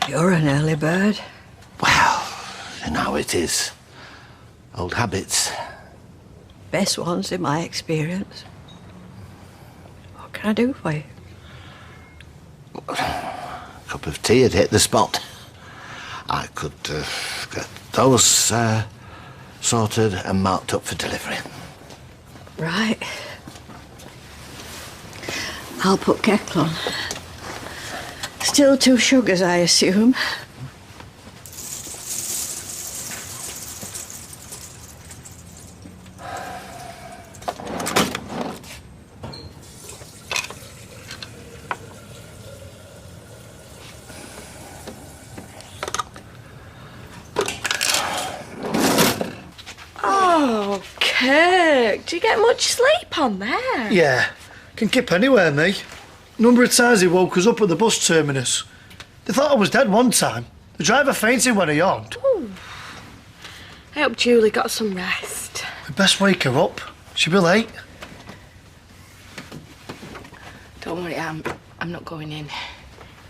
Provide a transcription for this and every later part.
You're an early bird. Well, you know how it is. Old habits. Best ones in my experience. What can I do for you? A cup of tea had hit the spot. I could get those sorted and marked up for delivery. Right. I'll put kettle on. Still 2 sugars, I assume. Oh, Kirk, do you get much sleep on there? Yeah, can kip anywhere, me. Number of times they woke us up at the bus terminus. They thought I was dead one time. The driver fainted when I yawned. Ooh. I hope Julie got some rest. We best wake her up. She'll be late. Don't worry, I'm not going in.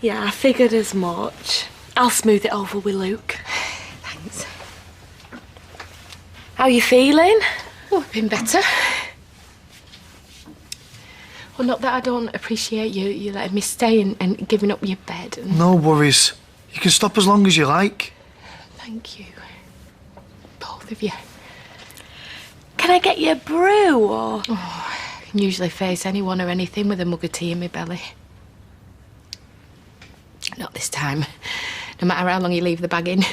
Yeah, I figured as much. I'll smooth it over with Luke. Thanks. How you feeling? Oh, I've been better. Well, not that I don't appreciate you letting me stay and giving up your bed. And... No worries. You can stop as long as you like. Thank you. Both of you. Can I get you a brew or...? Oh, I can usually face anyone or anything with a mug of tea in my belly. Not this time. No matter how long you leave the bag in.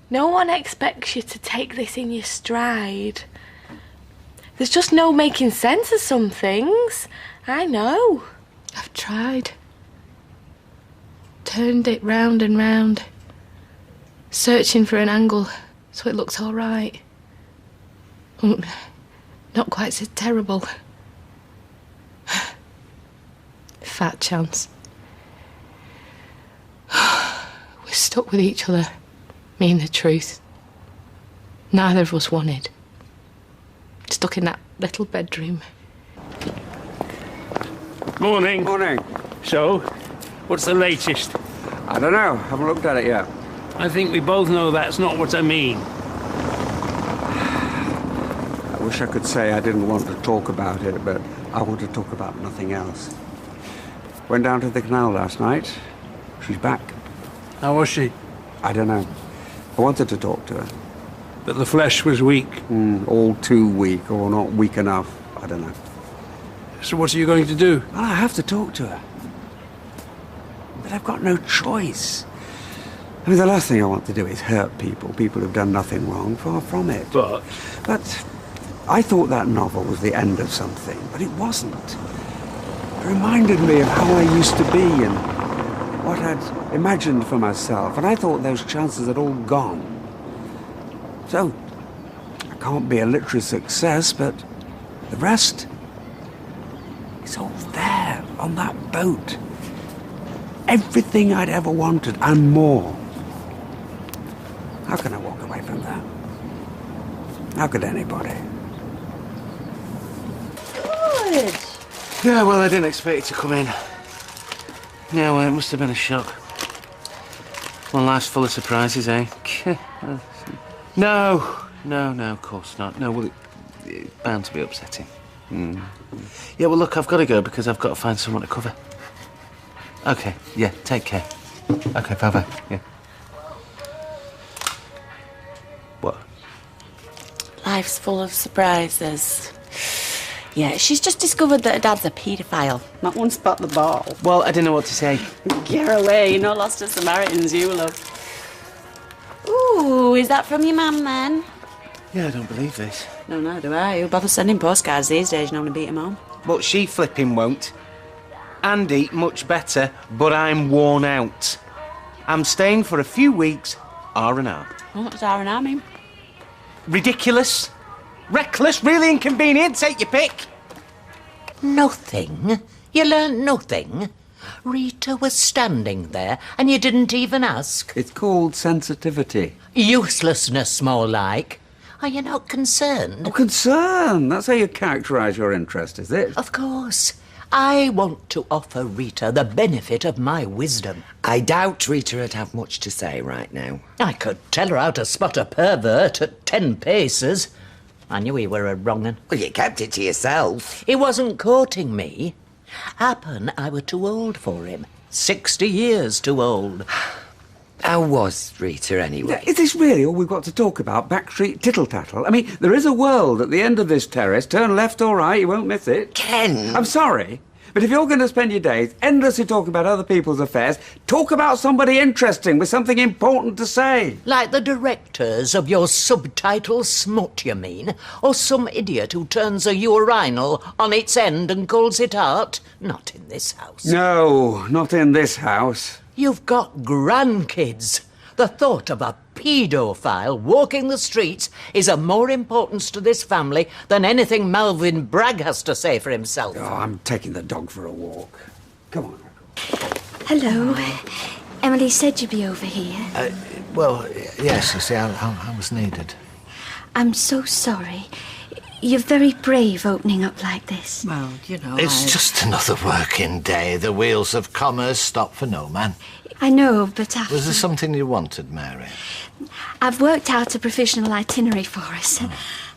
No one expects you to take this in your stride. There's just no making sense of some things. I know. I've tried. Turned it round and round. Searching for an angle so it looks all right. Not quite so terrible. Fat chance. We're stuck with each other. Me and the truth. Neither of us wanted. Stuck in that little bedroom. Morning. Morning. So, what's the latest? I don't know. Haven't looked at it yet. I think we both know that's not what I mean. I wish I could say I didn't want to talk about it, but I want to talk about nothing else. Went down to the canal last night. She's back. How was she? I don't know. I wanted to talk to her. But the flesh was weak. All too weak, or not weak enough. I don't know. So what are you going to do? Well, I have to talk to her. But I've got no choice. I mean, the last thing I want to do is hurt people who've done nothing wrong, far from it. But I thought that novel was the end of something, but it wasn't. It reminded me of how I used to be and what I'd imagined for myself, and I thought those chances had all gone. So, I can't be a literary success, but the rest, it's all there on that boat. Everything I'd ever wanted and more. How can I walk away from that? How could anybody? Good. Yeah, well, I didn't expect you to come in. Yeah, well, it must have been a shock. Well, life's full of surprises, eh? No, of course not. No, well, it's bound to be upsetting. Yeah, well, look, I've got to go because I've got to find someone to cover. OK, yeah, take care. OK, bye-bye, yeah. What? Life's full of surprises. Yeah, she's just discovered that her dad's a paedophile. Not one spot the ball. Well, I didn't know what to say. Get away, you're no lost to Samaritans, you love. Ooh, is that from your mum, then? Yeah, I don't believe this. No, neither do I. Who bothers sending postcards these days? You know, to beat 'em home. But she flipping won't. Andy, much better, but I'm worn out. I'm staying for a few weeks, R&R. Well, what does R&R mean? Ridiculous. Reckless, really inconvenient, take your pick. Nothing? You learnt nothing? Rita was standing there and you didn't even ask? It's called sensitivity. Uselessness, more like. Are you not concerned? Oh, concern? That's how you characterise your interest, is it? Of course. I want to offer Rita the benefit of my wisdom. I doubt Rita would have much to say right now. I could tell her how to spot a pervert at 10 paces. I knew he were a wrong 'un. Well, you kept it to yourself. He wasn't courting me. Happen I were too old for him. 60 years too old. How was Rita, anyway? Is this really all we've got to talk about? Backstreet tittle-tattle? I mean, there is a world at the end of this terrace. Turn left or right, you won't miss it. Ken! I'm sorry, but if you're going to spend your days endlessly talking about other people's affairs, talk about somebody interesting with something important to say. Like the directors of your subtitle smut, you mean? Or some idiot who turns a urinal on its end and calls it art? Not in this house. No, not in this house. You've got grandkids. The thought of a paedophile walking the streets is of more importance to this family than anything Melvin Bragg has to say for himself. Oh, I'm taking the dog for a walk. Come on. Hello. Emily said you'd be over here. Well, yes, you see, I was needed. I'm so sorry. You're very brave opening up like this. Well, you know, It's just another working day. The wheels of commerce stop for no man. I know, but after... Was there something you wanted, Mary? I've worked out a provisional itinerary for us.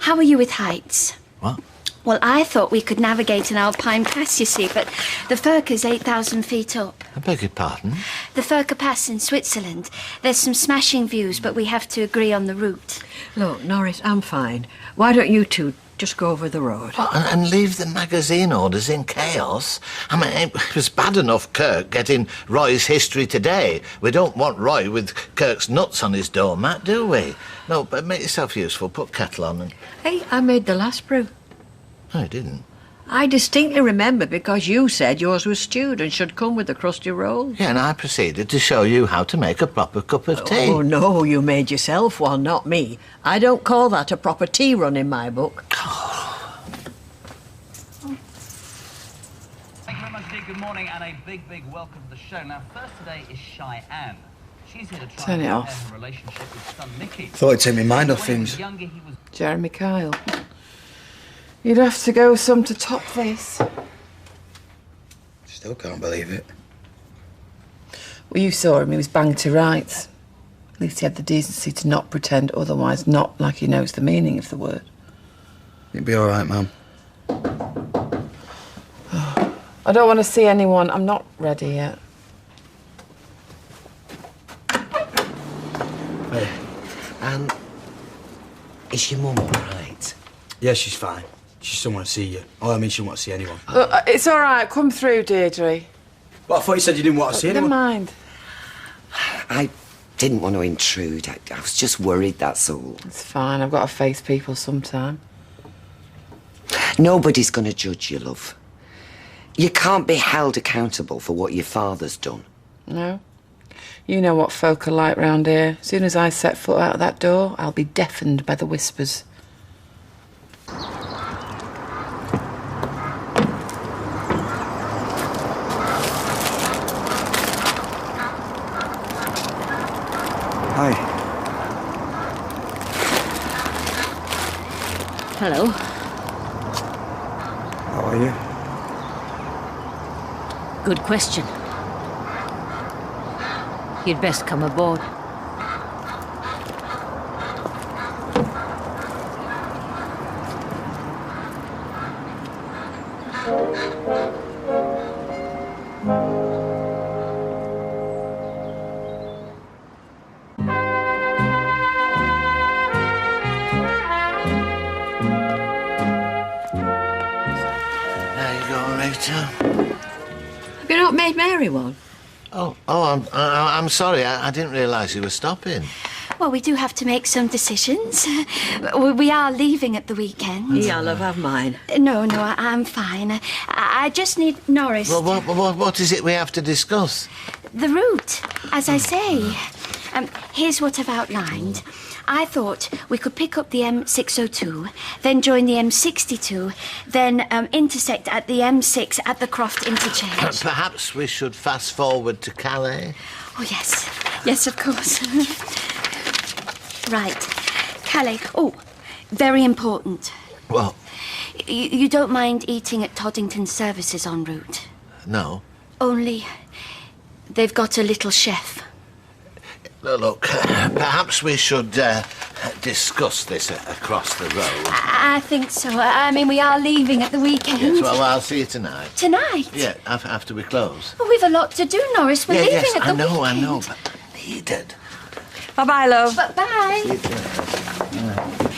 How are you with heights? What? Well, I thought we could navigate an alpine pass, you see, but the Furka's 8,000 feet up. I beg your pardon? The Furka Pass in Switzerland. There's some smashing views, but we have to agree on the route. Look, Norris, I'm fine. Why don't you two just go over the road? Oh, and leave the magazine orders in chaos? I mean, it was bad enough Kirk getting Roy's history today. We don't want Roy with Kirk's nuts on his doormat, do we? No, but make yourself useful. Put kettle on and... Hey, I made the last brew. No, I didn't. I distinctly remember because you said yours was stewed and should come with a crusty roll. Yeah, and I proceeded to show you how to make a proper cup of tea. Oh, no, you made yourself one, not me. I don't call that a proper tea run in my book. Thank you very much indeed. Good morning and a big, big welcome to the show. Now, first today is Cheyenne. She's here to try Turn it and off. her relationship with son Nicky. Thought I'd take my mind off When he was things. younger, he was Jeremy Kyle. You'd have to go some to top this. Still can't believe it. Well, you saw him. He was banged to rights. At least he had the decency to not pretend otherwise, not like he knows the meaning of the word. You'll be all right, Mum. I don't want to see anyone. I'm not ready yet. And is your mum all right? Yeah, she's fine. She just don't want to see you. Oh, I mean, she don't want to see anyone. It's all right. Come through, Deirdre. Well, I thought you said you didn't want to see Never anyone. mind. I didn't want to intrude. I was just worried, that's all. It's fine. I've got to face people sometime. Nobody's going to judge you, love. You can't be held accountable for what your father's done. No? You know what folk are like round here. As soon as I set foot out of that door, I'll be deafened by the whispers. Hi. Hello. How are you? Good question. You'd best come aboard. There you go, Rita. Have you not made Mary one? I'm sorry. I didn't realise you were stopping. Well, we do have to make some decisions. We are leaving at the weekend. Yeah, love, have mine. No, I'm fine. I just need Norris. Well, what is it we have to discuss? The route, as I say. Here's what I've outlined. I thought we could pick up the M602, then join the M62, then intersect at the M6 at the Croft interchange. Perhaps we should fast forward to Calais. Oh, yes. Yes, of course. Right. Calais. Oh, very important. What? You don't mind eating at Toddington Services en route? No. Only they've got a little chef. Look, perhaps we should discuss this across the road. I think so. I mean, we are leaving at the weekend. Yes, well, I'll see you tonight. Tonight? Yeah, after we close. Well, we've a lot to do, Norris. We're leaving yes, at the weekend. I know, but needed. Bye-bye, love. Bye. See you tonight.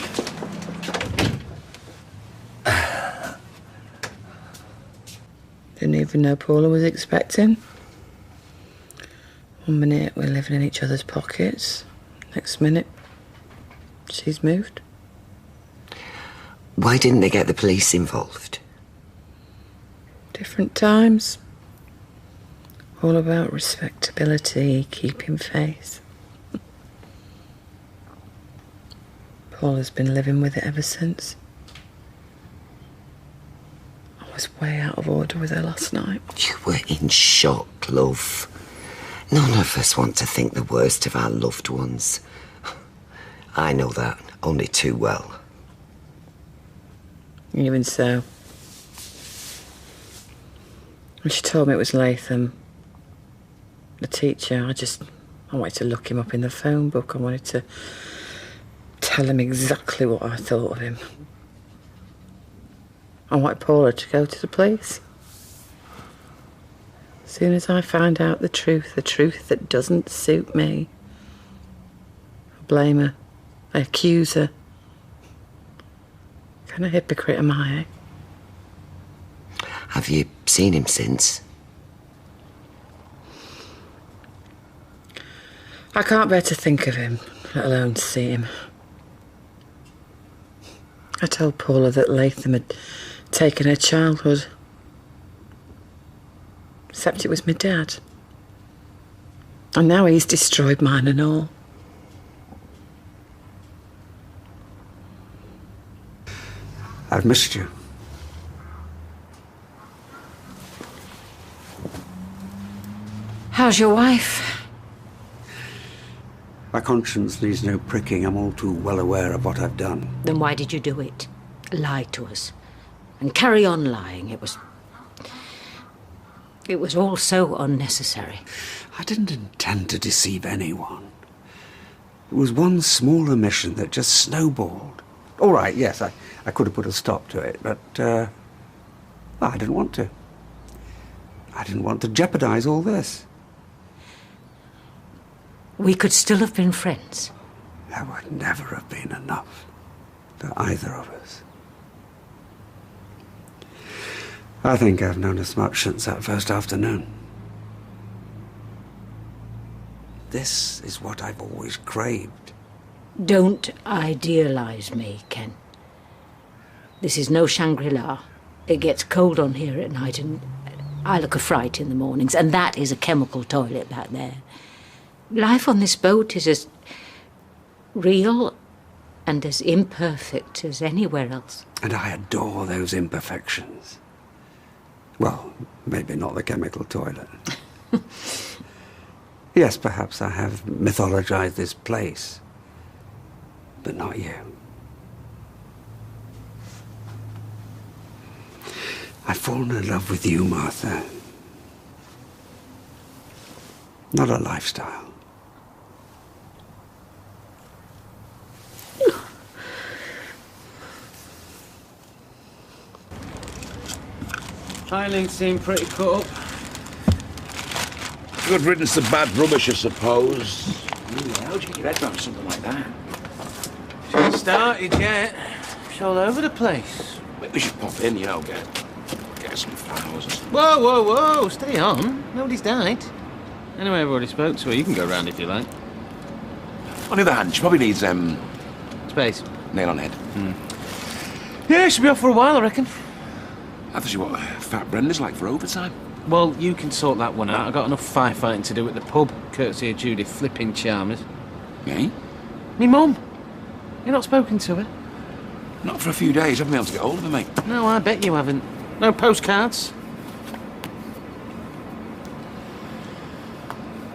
Didn't even know Paula was expecting. One minute we're living in each other's pockets. Next minute, she's moved. Why didn't they get the police involved? Different times. All about respectability, keeping faith. Paula's been living with it ever since. I was way out of order with her last night. You were in shock, love. None of us want to think the worst of our loved ones. I know that only too well. Even so. When she told me it was Latham, the teacher, I wanted to look him up in the phone book. I wanted to tell him exactly what I thought of him. I wanted Paula to go to the police. As soon as I find out the truth that doesn't suit me, I blame her. I accuse her. What kind of hypocrite am I, eh? Have you seen him since? I can't bear to think of him, let alone see him. I told Paula that Latham had taken her childhood. Except it was my dad. And now he's destroyed mine and all. I've missed you. How's your wife? My conscience needs no pricking. I'm all too well aware of what I've done. Then why did you do it? Lie to us. And carry on lying. It was all so unnecessary. I didn't intend to deceive anyone. It was one small omission that just snowballed. All right, yes, I could have put a stop to it, but I didn't want to. I didn't want to jeopardize all this. We could still have been friends. That would never have been enough for either of us. I think I've known as much since that first afternoon. This is what I've always craved. Don't idealise me, Ken. This is no Shangri-La. It gets cold on here at night and I look a fright in the mornings, and that is a chemical toilet back there. Life on this boat is as real and as imperfect as anywhere else. And I adore those imperfections. Well, maybe not the chemical toilet. Yes, perhaps I have mythologized this place, but not you. I've fallen in love with you, Martha. Not a lifestyle. Eileen seemed pretty cut up. Good riddance to bad rubbish, I suppose. How'd you get your head around something like that? She hasn't started yet. She's all over the place. Maybe we should pop in, get some flowers or something. Whoa, whoa, whoa, stay on. Nobody's died. Anyway, I've already spoke to her. You can go round if you like. On the other hand, she probably needs, Space. nail on head. Yeah, she'll be off for a while, I reckon. I thought you what Fat Brenda's like for overtime. Well, you can sort that one out. I've got enough firefighting to do at the pub, courtesy of Judy flipping Chalmers. Me? Me mum. You not spoken to her? Not for a few days. I haven't been able to get hold of her, mate. No, I bet you haven't. No postcards.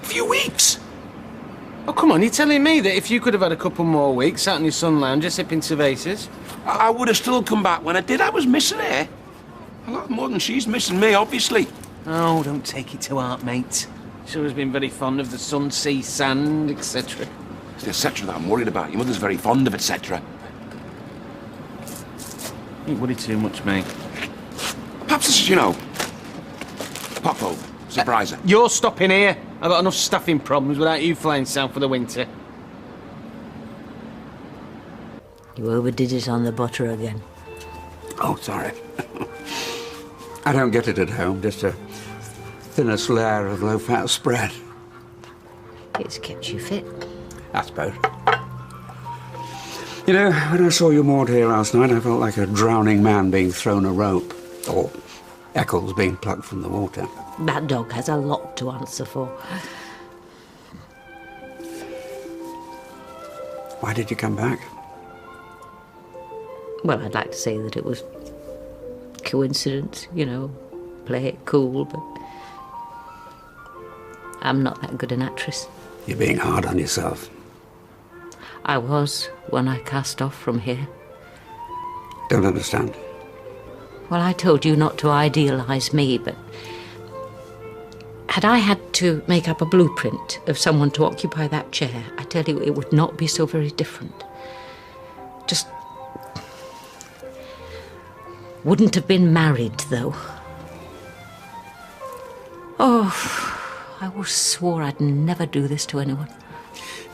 A few weeks? Oh, come on, you're telling me that if you could have had a couple more weeks sat in your sun lounger sipping cervezas? I would have still come back when I did. I was missing her. A lot more than she's missing me, obviously. Oh, don't take it to heart, mate. She's always been very fond of the sun, sea, sand, etc. It's the etc. that I'm worried about. Your mother's very fond of etc. You worry too much, mate. Perhaps this is, you know, pop over, surprise her. You're stopping here. I've got enough staffing problems without you flying south for the winter. You overdid it on the butter again. Oh, sorry. I don't get it at home, just a thinnest layer of low-fat spread. It's kept you fit. I suppose. You know, when I saw you moored here last night, I felt like a drowning man being thrown a rope. Or Eccles being plucked from the water. That dog has a lot to answer for. Why did you come back? Well, I'd like to say that it was coincidence, you know, play it cool, but I'm not that good an actress. You're being hard on yourself. I was when I cast off from here. Don't understand. Well, I told you not to idealise me, but had I had to make up a blueprint of someone to occupy that chair, I tell you, it would not be so very different. Just wouldn't have been married, though. Oh, I always swore I'd never do this to anyone.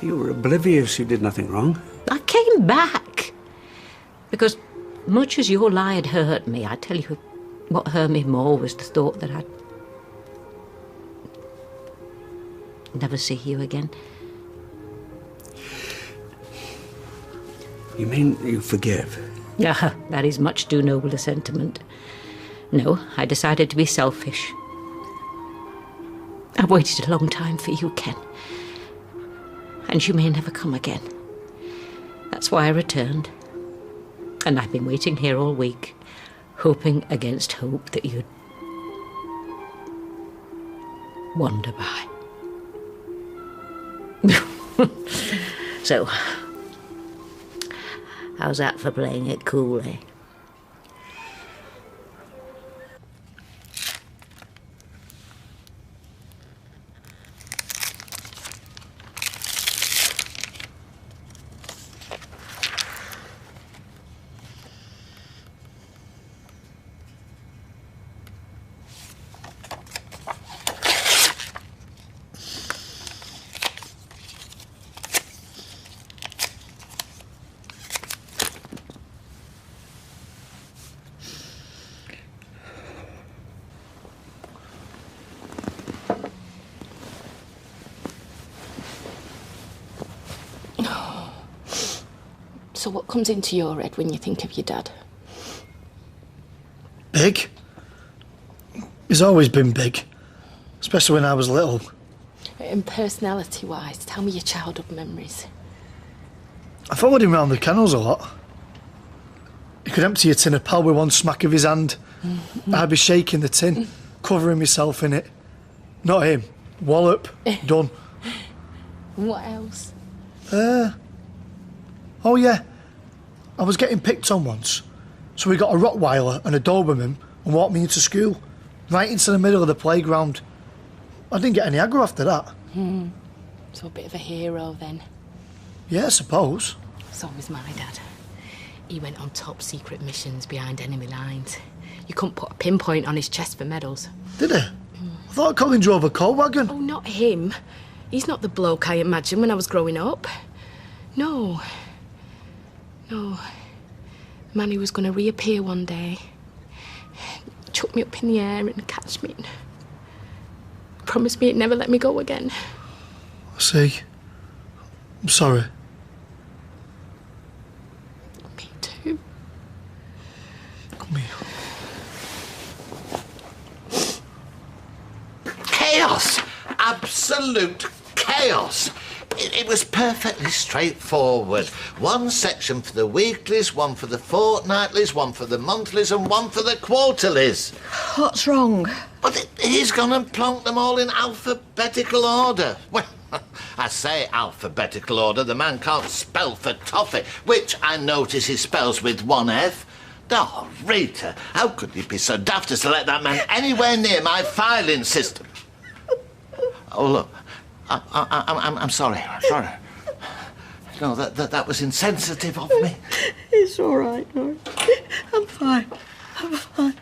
You were oblivious you did nothing wrong. I came back. Because much as your lie had hurt me, I tell you, what hurt me more was the thought that I'd never see you again. You mean you forgive? Ah, that is much too noble a sentiment. No, I decided to be selfish. I've waited a long time for you, Ken. And you may never come again. That's why I returned. And I've been waiting here all week, hoping against hope that you'd wander by. So, how's that for playing it cool, eh? So what comes into your head when you think of your dad? Big. He's always been big. Especially when I was little. And personality-wise, tell me your childhood memories. I followed him round the kennels a lot. He could empty a tin of pal with one smack of his hand. I'd be shaking the tin, covering myself in it. Not him. Wallop. Done. What else? Oh yeah. I was getting picked on once. So we got a Rottweiler and a Doberman and walked me into school. Right into the middle of the playground. I didn't get any aggro after that. So a bit of a hero then. Yeah, I suppose. So was my dad. He went on top secret missions behind enemy lines. You couldn't put a pinpoint on his chest for medals. Did he? I thought Colin drove a coal wagon. Oh, not him. He's not the bloke I imagined when I was growing up. No. The man who was going to reappear one day, chuck me up in the air and catch me. Promised me he'd never let me go again. I see. I'm sorry. Me too. Come here. Chaos! Absolute chaos! It was perfectly straightforward. One section for the weeklies, one for the fortnightlies, one for the monthlies, and one for the quarterlies. What's wrong? But he's gone and plonked them all in alphabetical order. Well, I say alphabetical order. The man can't spell for toffee, which I notice he spells with one F. Oh, Rita, how could you be so daft as to let that man anywhere near my filing system? Oh, look, I'm sorry. I'm sorry. No, that was insensitive of me. It's all right, Norris. I'm fine. I'm fine.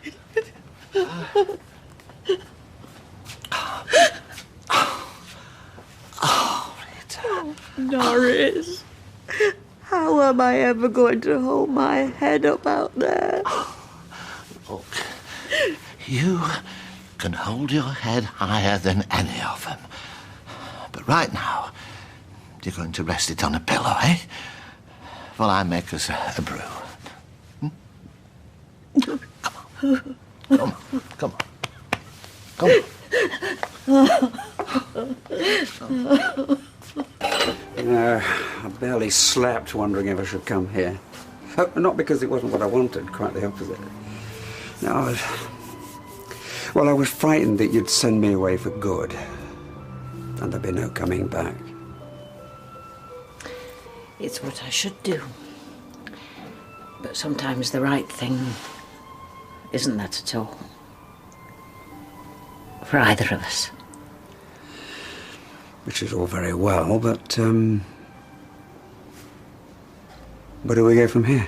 Oh, Rita. Oh, Norris. How am I ever going to hold my head up out there? Look, you can hold your head higher than any of them. But right now, you're going to rest it on a pillow, eh? Well, I make us a brew. Come on. Come on. Come on. Come on. No, I barely slept wondering if I should come here. Oh, not because it wasn't what I wanted, quite the opposite. No, I was frightened that you'd send me away for good, and there'd be no coming back. It's what I should do. But sometimes the right thing isn't that at all. For either of us. Which is all very well, but, where do we go from here?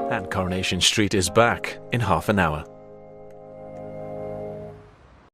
And Coronation Street is back in half an hour.